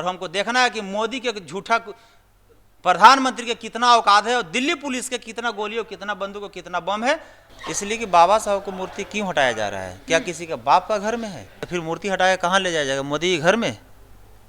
और हमको देखना है कि मोदी के झूठा प्रधानमंत्री के कितना औकात है और दिल्ली पुलिस के कितना गोलियों, कितना बंदूक और कितना बम है। इसलिए कि बाबा साहब को मूर्ति क्यों हटाया जा रहा है? क्या किसी के बाप का घर में है? तो फिर मूर्ति हटाया कहाँ ले जाया जाएगा? मोदी के घर में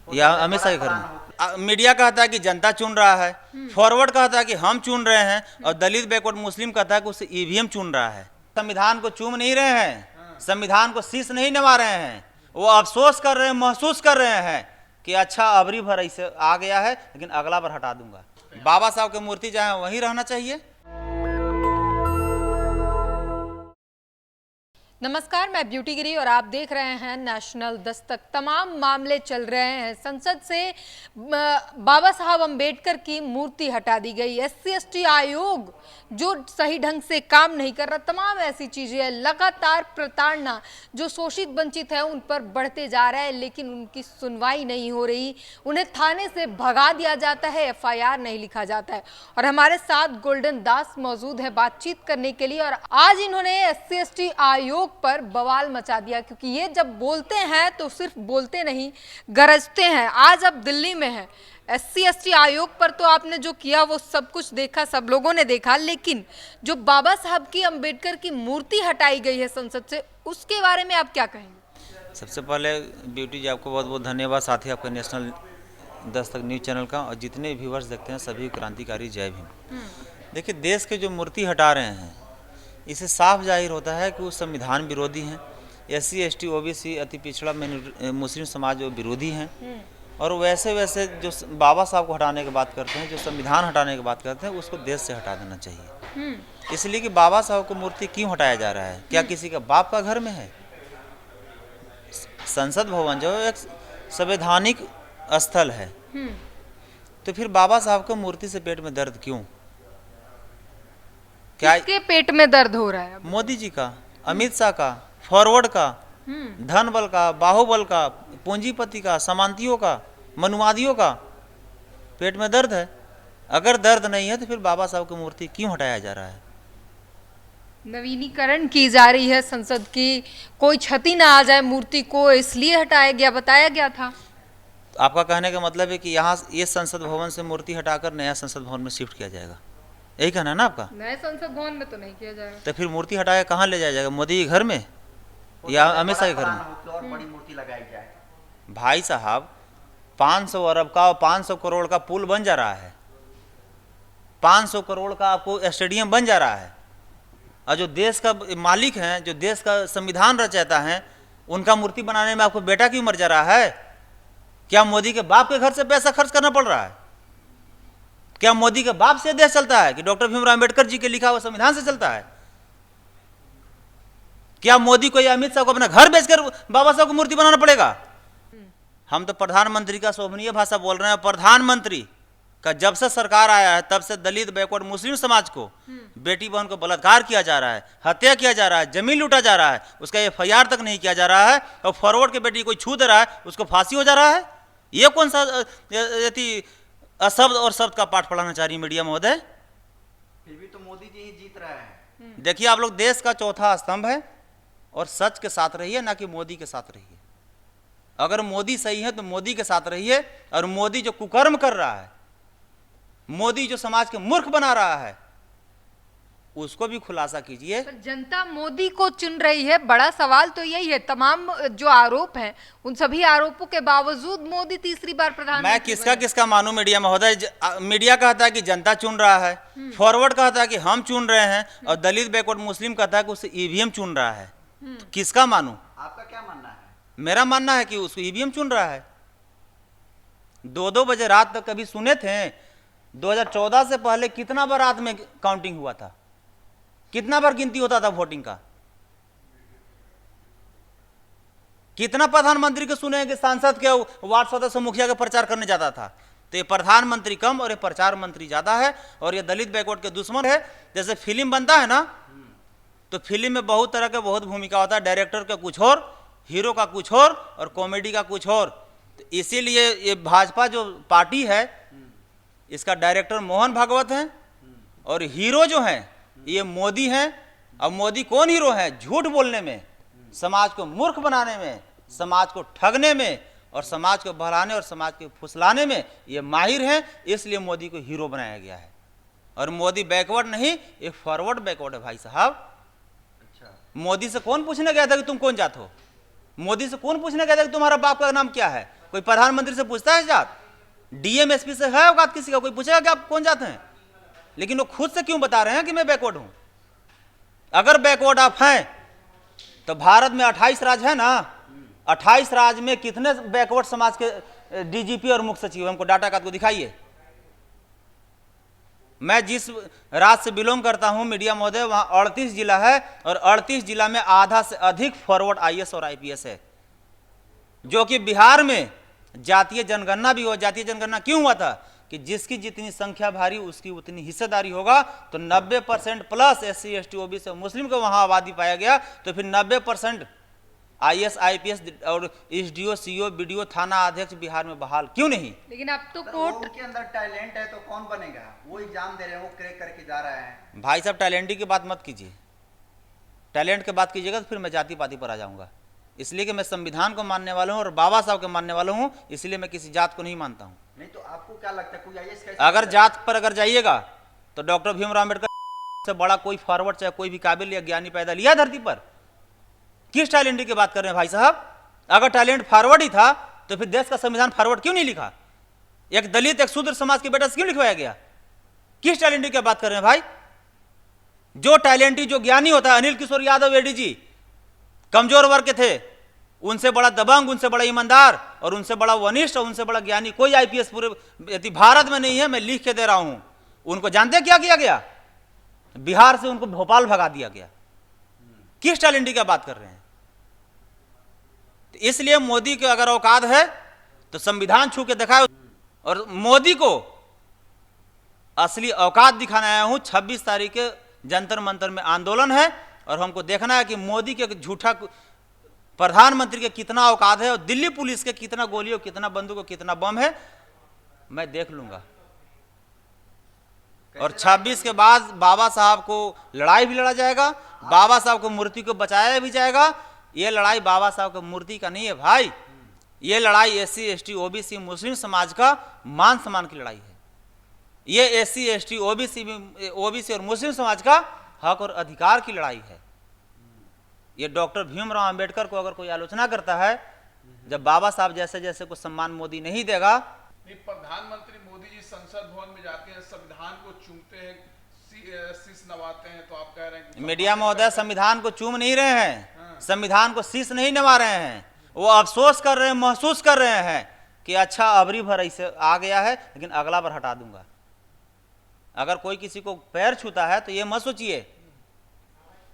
या अमित शाह के घर में? मीडिया कहता है कि जनता चुन रहा है, फॉरवर्ड कहता है कि हम चुन रहे हैं, और दलित बैकवर्ड मुस्लिम कहता है कि उसे ईवीएम चुन रहा है। संविधान को चूम नहीं रहे हैं, संविधान को शीश नहीं नवा रहे हैं, वो अफसोस कर रहे हैं, महसूस कर रहे हैं कि अच्छा अबरी भर ऐसे आ गया है, लेकिन अगला बार हटा दूंगा। बाबा साहब की मूर्ति जहाँ वहीं रहना चाहिए। नमस्कार, मैं ब्यूटी गिरी और आप देख रहे हैं नेशनल दस्तक। तमाम मामले चल रहे हैं। संसद से बाबा साहब अंबेडकर की मूर्ति हटा दी गई, SC/ST आयोग जो सही ढंग से काम नहीं कर रहा, तमाम ऐसी चीजें, लगातार प्रताड़ना जो शोषित वंचित है उन पर बढ़ते जा रहा है, लेकिन उनकी सुनवाई नहीं हो रही। उन्हें थाने से भगा दिया जाता है, FIR नहीं लिखा जाता है। और हमारे साथ गोल्डन दास मौजूद है बातचीत करने के लिए, और आज इन्होंने SC/ST आयोग पर बवाल मचा दिया, क्योंकि ये जब बोलते हैं तो सिर्फ बोलते नहीं, गरजते हैं। आज अब दिल्ली में है। SC/ST आयोग पर तो आपने जो किया वो सब कुछ देखा, सब लोगों ने देखा, लेकिन जो बाबा साहब की अंबेडकर की मूर्ति हटाई गई है संसद से, उसके बारे में आप क्या कहेंगे? सबसे पहले ब्यूटी जी आपको बहुत बहुत धन्यवाद, साथ ही आपका नेशनल दस्तक न्यूज़ चैनल का, और जितने व्यूवर्स देखते हैं सभी क्रांतिकारी जय भीम। देखिए, देश के जो मूर्ति हटा रहे हैं इससे साफ जाहिर होता है कि वो संविधान विरोधी हैं। SC/ST OBC अति पिछड़ा मुस्लिम समाज वो विरोधी हैं, और वैसे वैसे जो बाबा साहब को हटाने की बात करते हैं, जो संविधान हटाने की बात करते हैं, उसको देश से हटा देना चाहिए। इसलिए कि बाबा साहब को मूर्ति क्यों हटाया जा रहा है? क्या किसी का बाप का घर में है? संसद भवन जो एक संवैधानिक स्थल है, तो फिर बाबा साहब को मूर्ति से पेट में दर्द क्यों? क्या किसके पेट में दर्द हो रहा है? मोदी जी का, अमित शाह का, फॉरवर्ड का, धन बल का, बाहुबल का, पूंजीपति का, सामंतियों का, मनुवादियों का पेट में दर्द है। अगर दर्द नहीं है तो फिर बाबा साहब की मूर्ति क्यों हटाया जा रहा है? नवीनीकरण की जा रही है संसद की, कोई क्षति ना आ जाए मूर्ति को, इसलिए हटाया गया, बताया गया था। आपका कहने का मतलब है कि यहाँ ये संसद भवन से मूर्ति हटाकर नया संसद भवन में शिफ्ट किया जाएगा, यही कहना है ना आपका? नए संसद भवन में तो नहीं किया जाएगा। तो फिर मूर्ति हटाया कहाँ ले जाया जाएगा? मोदी के घर में या अमित शाह के घर में? और बड़ी मूर्ति लगाई जाए। भाई साहब, 500 अरब का और 500 करोड़ का पुल बन जा रहा है, 500 करोड़ का आपको स्टेडियम बन जा रहा है, और जो देश का मालिक हैं, जो देश का संविधान रचयिता हैं, उनका मूर्ति बनाने में आपको बेटा क्यों मर जा रहा है? क्या मोदी के बाप के घर से पैसा खर्च करना पड़ रहा है? क्या मोदी के बाप से देश चलता है कि डॉक्टर भीमराव अंबेडकर जी के लिखा हुआ संविधान से चलता है? क्या मोदी को या अमित शाह को अपना घर बेचकर बाबा साहब को मूर्ति बनाना पड़ेगा? हम तो प्रधानमंत्री का शोभनीय भाषा बोल रहे हैं। प्रधानमंत्री का जब से सरकार आया है तब से दलित बैकवर्ड मुस्लिम समाज को, बेटी बहन को बलात्कार किया जा रहा है, हत्या किया जा रहा है, जमीन लूटा जा रहा है, उसका FIR तक नहीं किया जा रहा है, और फॉरवर्ड के बेटी कोई छू दे रहा है उसको फांसी हो जा रहा है। ये कौन सा अशब्द और शब्द का पाठ पढ़ाना चाह रही मीडिया महोदय? फिर भी तो मोदी जी ही जीत रहे हैं। देखिए, आप लोग देश का चौथा स्तंभ है, और सच के साथ रहिए, ना कि मोदी के साथ रहिए। अगर मोदी सही है तो मोदी के साथ रहिए, और मोदी जो कुकर्म कर रहा है, मोदी जो समाज के मूर्ख बना रहा है, उसको भी खुलासा कीजिए। पर जनता मोदी को चुन रही है, बड़ा सवाल तो यही है। तमाम जो आरोप हैं, उन सभी आरोपों के बावजूद मोदी तीसरी बार प्रधानमंत्री। मैं किसका मानूं मीडिया महोदय? मीडिया कहता है कि जनता चुन रहा है, फॉरवर्ड कहता है कि हम चुन रहे हैं, और दलित बैकवर्ड मुस्लिम कहता है कि उसे ईवीएम चुन रहा है। तो किसका मानूं? आपका क्या मानना है? मेरा मानना है कि उसको ईवीएम चुन रहा है। 2-2 बजे रात तक कभी सुने थे? 2014 से पहले कितना बार रात में काउंटिंग हुआ था? कितना बार गिनती होता था वोटिंग का? कितना प्रधानमंत्री को सुने कि सांसद के, वार्ड सदस्य, मुखिया का प्रचार करने जाता था? तो ये प्रधानमंत्री कम और ये प्रचार मंत्री ज्यादा है, और ये दलित बैकवर्ड के दुश्मन है। जैसे फिल्म बनता है ना, तो फिल्म में बहुत तरह का बहुत भूमिका होता है, डायरेक्टर का कुछ और, हीरो का कुछ और कॉमेडी का कुछ और। तो इसीलिए ये भाजपा जो पार्टी है, इसका डायरेक्टर मोहन भागवत हैं, और हीरो जो हैं ये मोदी हैं। अब मोदी कौन हीरो है? झूठ बोलने में, समाज को मूर्ख बनाने में, समाज को ठगने में, और समाज को बहलाने और समाज को फुसलाने में ये माहिर हैं, इसलिए मोदी को हीरो बनाया गया है। और मोदी बैकवर्ड नहीं, ये फॉरवर्ड बैकवर्ड है भाई साहब। अच्छा, मोदी से कौन पूछने गया था कि तुम कौन जात हो? मोदी से कौन पूछने गया था कि तुम्हारा बाप का नाम क्या है? कोई प्रधानमंत्री से पूछता है जात? डीएम एसपी से है औकात किसी का? कोई पूछेगा कि आप कौन जाते हैं? लेकिन वो खुद से क्यों बता रहे हैं कि मैं बैकवर्ड हूं? अगर बैकवर्ड आप हैं तो भारत में 28 राज्य है ना, 28 राज्य में कितने बैकवर्ड समाज के डीजीपी और मुख्य सचिव? हमको डाटा कार्ड को दिखाइए। मैं जिस राज्य से बिलोंग करता हूं मीडिया महोदय, वहां 38 जिला है और 38 जिला में आधा से अधिक फॉरवर्ड आईएएस और आईपीएस है। जो कि बिहार में जातीय जनगणना भी हो। जातीय जनगणना क्यों हुआ था? कि जिसकी जितनी संख्या भारी उसकी उतनी हिस्सेदारी होगा। तो 90% प्लस एससी एसटी ओबीसी और मुस्लिम को वहां आबादी पाया गया, तो फिर 90% आईएएस आईपीएस और एसडीओ सीओ बीडीओ थाना अध्यक्ष बिहार में बहाल क्यों नहीं? लेकिन अब तो सर, कोर्ट उनके अंदर टैलेंट है तो कौन बनेगा? वो एग्जाम दे रहे हैं, वो क्रैक करके जा रहे हैं। भाई साहब टैलेंट की बात मत कीजिए। टैलेंट की बात कीजिएगा तो फिर मैं जाति पाति पर आ जाऊंगा। इसलिए कि मैं संविधान को मानने वाला हूं और बाबा साहब के मानने वाला हूं, इसलिए मैं किसी जात को नहीं मानता हूं। नहीं तो आपको क्या लगता है कोई आईएएस कैसे? अगर जात पर अगर जाइएगा तो डॉक्टर भीमराव अम्बेडकर से बड़ा कोई फॉरवर्ड चाहे कोई भी काबिल या ज्ञानी पैदा लिया धरती पर? किस टैलेंट की बात कर रहे हैं भाई साहब? अगर टैलेंट फॉरवर्ड ही था तो फिर देश का संविधान फॉरवर्ड क्यों नहीं लिखा? एक दलित एक शूद्र समाज के बेटा से क्यों लिखवाया गया? किस टैलेंट की बात कर रहे हैं भाई? जो टैलेंटी जो ज्ञानी होता है, अनिल किशोर यादव एडी जी कमजोर वर्ग के थे, उनसे बड़ा दबंग, उनसे बड़ा ईमानदार और उनसे बड़ा वनिष्ठ और उनसे बड़ा ज्ञानी कोई आईपीएस पूरे यदि भारत में नहीं है। मैं लिख के दे रहा हूं। उनको जानते क्या किया गया? बिहार से उनको भोपाल भगा दिया गया। किस टैलेंट की बात कर रहे हैं? तो इसलिए मोदी के अगर औकात है तो संविधान छू के दिखाए। और मोदी को असली औकात दिखाने आया हूं। 26 तारीख के जंतर मंतर में आंदोलन है और हमको देखना है कि मोदी के झूठा प्रधानमंत्री के कितना औकात है और दिल्ली पुलिस के कितना गोली और कितना बंदूक और कितना बम है, मैं देख लूंगा। और 26 के बाद बाबा साहब को लड़ाई भी लड़ा जाएगा, बाबा साहब को मूर्ति को बचाया भी जाएगा। ये लड़ाई बाबा साहब की मूर्ति का नहीं है भाई, ये लड़ाई एससी एसटी ओबीसी मुस्लिम समाज का मान सम्मान की लड़ाई है। ये एससी एसटी ओबीसी और मुस्लिम समाज का हक और अधिकार की लड़ाई है। ये डॉक्टर भीमराव अंबेडकर को अगर कोई आलोचना करता है, जब बाबा साहब जैसे जैसे को सम्मान मोदी नहीं देगा। नहीं, प्रधानमंत्री मोदी जी संसद भवन में जाते हैं, संविधान को चूमते हैं, शीश नवाते हैं, तो आप कह रहे हैं कि मीडिया महोदय संविधान को चूम नहीं रहे हैं, संविधान को शीश नहीं नवा रहे हैं। वो अफसोस कर रहे हैं, महसूस कर रहे हैं कि अच्छा अबरी भर ऐसे आ गया है, लेकिन अगला बार हटा दूंगा। अगर कोई किसी को पैर छूता है तो ये मत सोचिए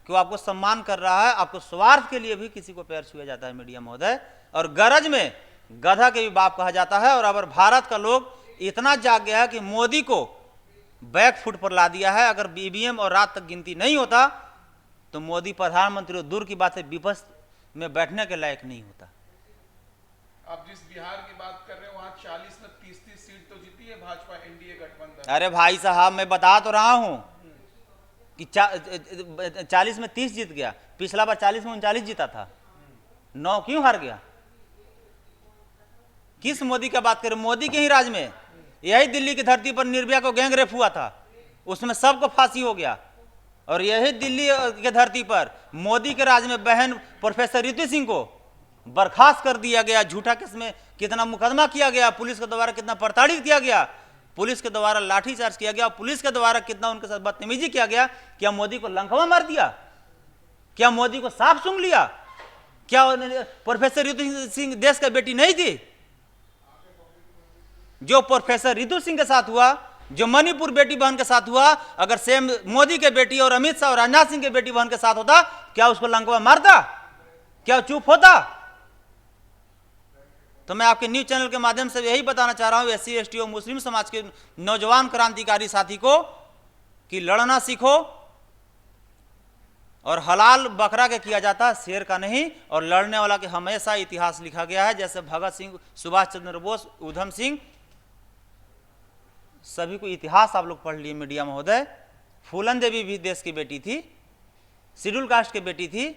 कि वो आपको सम्मान कर रहा है, आपको स्वार्थ के लिए भी किसी को पैर छुआ जाता है मीडिया महोदय। और गरज में गधा के भी बाप कहा जाता है। और अगर भारत का लोग इतना जाग गया है कि मोदी को बैक फुट पर ला दिया है, अगर ईवीएम और रात तक गिनती नहीं होता तो मोदी प्रधानमंत्री दूर की बात है विपक्ष में बैठने के लायक नहीं होता। आप जिस बिहार की बात कर रहे हैं वहां 40 में 30 सीट तो जीती है भाजपा एनडीए गठबंधन। अरे भाई साहब मैं बता तो रहा हूं कि 40 में 30 जीत गया, पिछला बार 40 में 39 जीता था, 9 क्यों हार गया? किस मोदी का बात करें? मोदी के ही राज में यही दिल्ली की धरती पर निर्भया को गैंग रेप हुआ था, उसमें सबको फांसी हो गया। और यही दिल्ली के धरती पर मोदी के राज में बहन प्रोफेसर रितु सिंह को बर्खास्त कर दिया गया। झूठा केस में कितना मुकदमा किया गया, पुलिस के द्वारा कितना प्रताड़ित किया गया, पुलिस के द्वारा लाठीचार्ज किया गया, पुलिस के द्वारा कितना उनके साथ बदतमीजी किया गया। क्या मोदी को लंकवा मार दिया? क्या मोदी को सांप सूंघ लिया? क्या प्रोफेसर रितु सिंह देश का बेटी नहीं थी? जो प्रोफेसर रितु सिंह के साथ हुआ, जो मणिपुर बेटी बहन के साथ हुआ, अगर सेम मोदी के बेटी और अमित शाह और राजनाथ सिंह के बेटी बहन के साथ होता, क्या उसको लंकवा मारता? क्या चुप होता? तो मैं आपके न्यूज चैनल के माध्यम से यही बताना चाह रहा हूं एससी एसटी और मुस्लिम समाज के नौजवान क्रांतिकारी साथी को कि लड़ना सीखो। और हलाल बकरा के किया जाता है, शेर का नहीं। और लड़ने वाला के हमेशा इतिहास लिखा गया है, जैसे भगत सिंह, सुभाष चंद्र बोस, उधम सिंह, सभी को इतिहास आप लोग पढ़ लिए मीडिया महोदय। फूलन देवी भी देश की बेटी थी, शेड्यूल कास्ट की बेटी थी।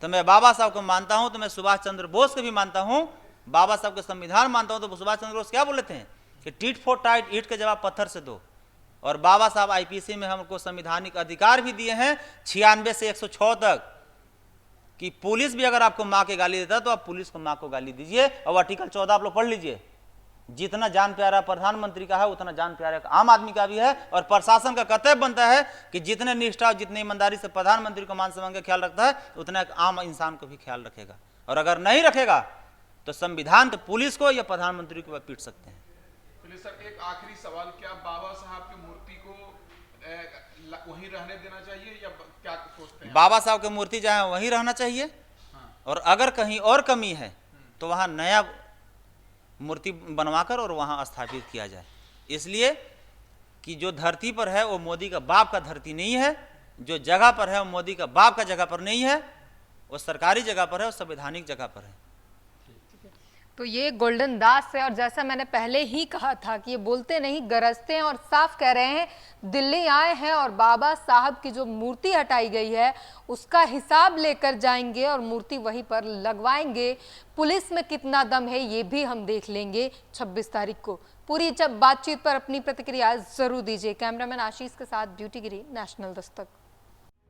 तो मैं बाबा साहब को मानता हूं, तो मैं सुभाष चंद्र बोस को भी मानता हूं बाबा साहब के संविधान मानता हूं तो सुभाष चंद्र बोस क्या बोले थे कि टीट फॉर टाइट, ईंट के जवाब पत्थर से दो। और बाबा साहब आईपीसी में हमको संवैधानिक अधिकार भी दिए हैं 96 से 106 तक कि पुलिस भी अगर आपको माँ के गाली देता है तो आप पुलिस को माँ को गाली दीजिए। और आर्टिकल 14 आप लोग पढ़ लीजिए, जितना जान प्यारा प्रधानमंत्री का है उतना जान प्यारा आम आदमी का भी है। और प्रशासन का कर्तव्य बनता है कि जितने निष्ठा और जितने ईमानदारी से प्रधानमंत्री को मान सम्मान का ख्याल रखता है उतना एक आम इंसान को भी ख्याल रखेगा। और अगर नहीं रखेगा तो संविधान तो पुलिस को या प्रधानमंत्री को पीट सकते हैं। चलिए सर, एक आखिरी सवाल, क्या बाबा साहब की मूर्ति को वहीं रहने देना चाहिए या क्या सोचते हैं? बाबा साहब की मूर्ति जहाँ वहीं रहना चाहिए। और अगर कहीं और कमी है तो वहाँ नया मूर्ति बनवाकर और वहाँ स्थापित किया जाए। इसलिए कि जो धरती पर है वो मोदी का बाप का धरती नहीं है, जो जगह पर है वो मोदी का बाप का जगह पर नहीं है, वो सरकारी जगह पर है, वो संवैधानिक जगह पर है। तो ये गोल्डन दास है और जैसा मैंने पहले ही कहा था कि ये बोलते नहीं गरजते हैं और साफ कह रहे हैं दिल्ली आए हैं और बाबा साहब की जो मूर्ति हटाई गई है उसका हिसाब लेकर जाएंगे और मूर्ति वहीं पर लगवाएंगे। पुलिस में कितना दम है ये भी हम देख लेंगे 26 तारीख को। पूरी जब बातचीत पर अपनी प्रतिक्रिया जरूर दीजिए। कैमरामैन आशीष के साथ ब्यूटी गिरी, नेशनल दस्तक।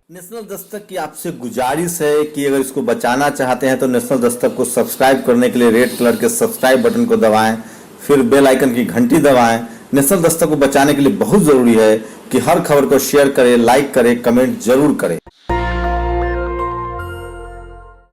नेशनल दस्तक की आपसे गुजारिश है कि अगर इसको बचाना चाहते हैं तो नेशनल दस्तक को सब्सक्राइब करने के लिए रेड कलर के सब्सक्राइब बटन को दबाएं, फिर बेल आइकन की घंटी दबाएं। नेशनल दस्तक को बचाने के लिए बहुत जरूरी है कि हर खबर को शेयर करें, लाइक करें, कमेंट जरूर करें।